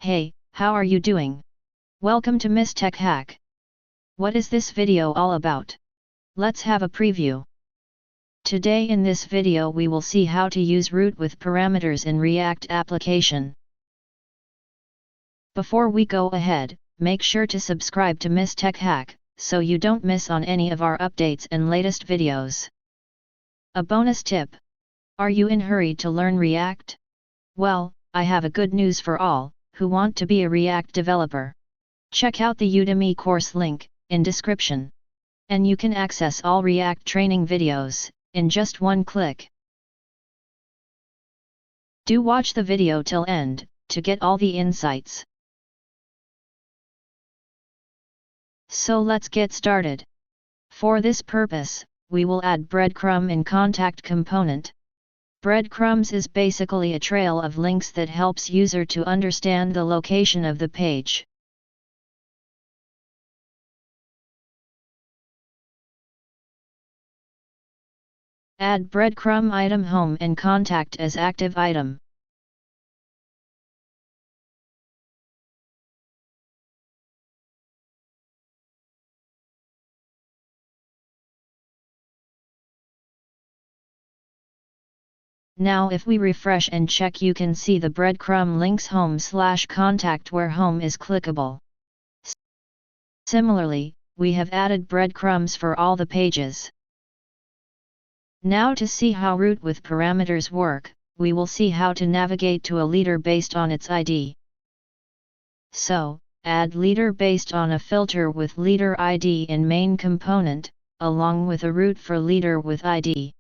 Hey, how are you doing? Welcome to Miss Tech Hack. What is this video all about? Let's have a preview. Today in this video we will see how to use root with parameters in React application. Before we go ahead, make sure to subscribe to Miss Tech Hack, so you don't miss on any of our updates and latest videos. A bonus tip. Are you in a hurry to learn React? Well, I have a good news for all who want to be a React developer. Check out the Udemy course link in description. And you can access all React training videos in just one click. Do watch the video till end to get all the insights. So let's get started. For this purpose, we will add breadcrumb in contact component. Breadcrumbs is basically a trail of links that helps user to understand the location of the page. Add breadcrumb item home and contact as active item. Now if we refresh and check, you can see the breadcrumb links home/contact where home is clickable. Similarly, we have added breadcrumbs for all the pages. Now to see how root with parameters work, we will see how to navigate to a leader based on its ID. So, add leader based on a filter with leader ID in main component, along with a root for leader with ID.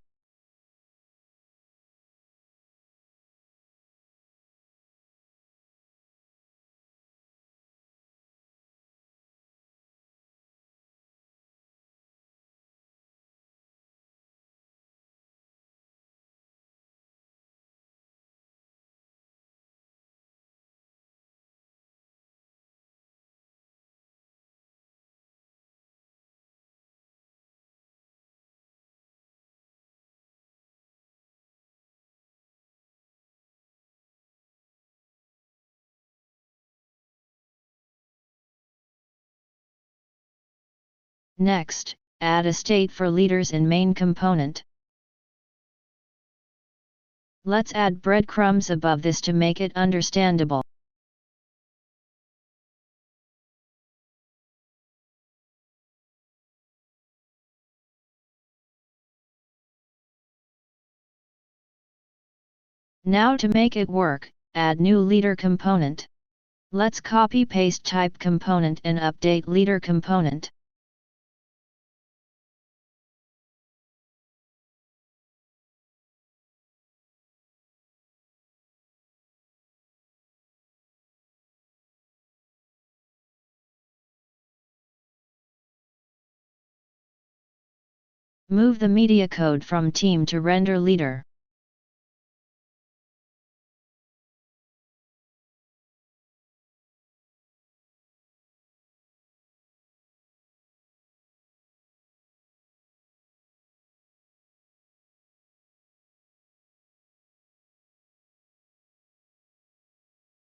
Next, add a state for leaders in main component. Let's add breadcrumbs above this to make it understandable. Now to make it work, add new leader component. Let's copy-paste type component and update leader component. Move the media code from team to render leader.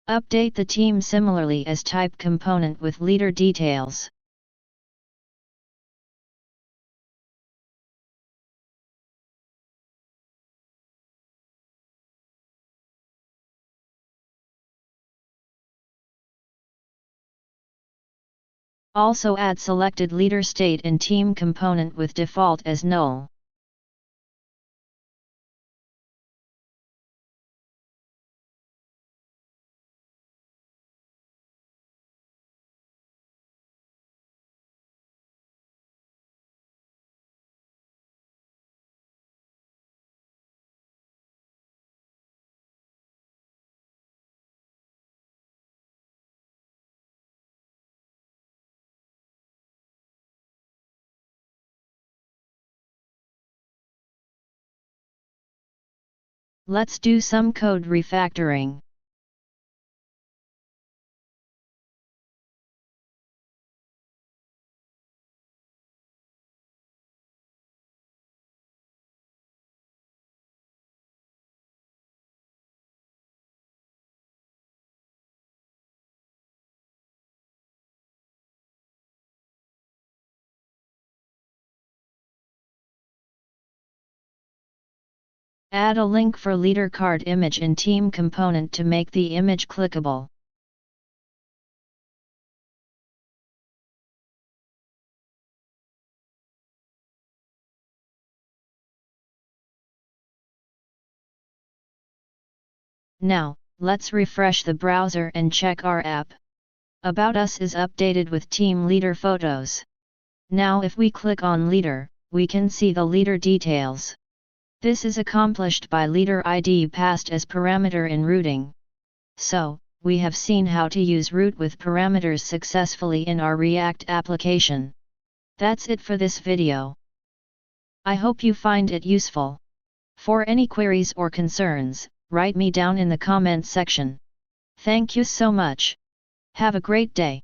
Update the team similarly as type component with leader details. Also add selected leader state in team component with default as null. Let's do some code refactoring. Add a link for leader card image in team component to make the image clickable. Now, let's refresh the browser and check our app. About Us is updated with team leader photos. Now if we click on leader, we can see the leader details. This is accomplished by leader ID passed as parameter in routing. So, we have seen how to use route with parameters successfully in our React application. That's it for this video. I hope you find it useful. For any queries or concerns, write me down in the comment section. Thank you so much. Have a great day.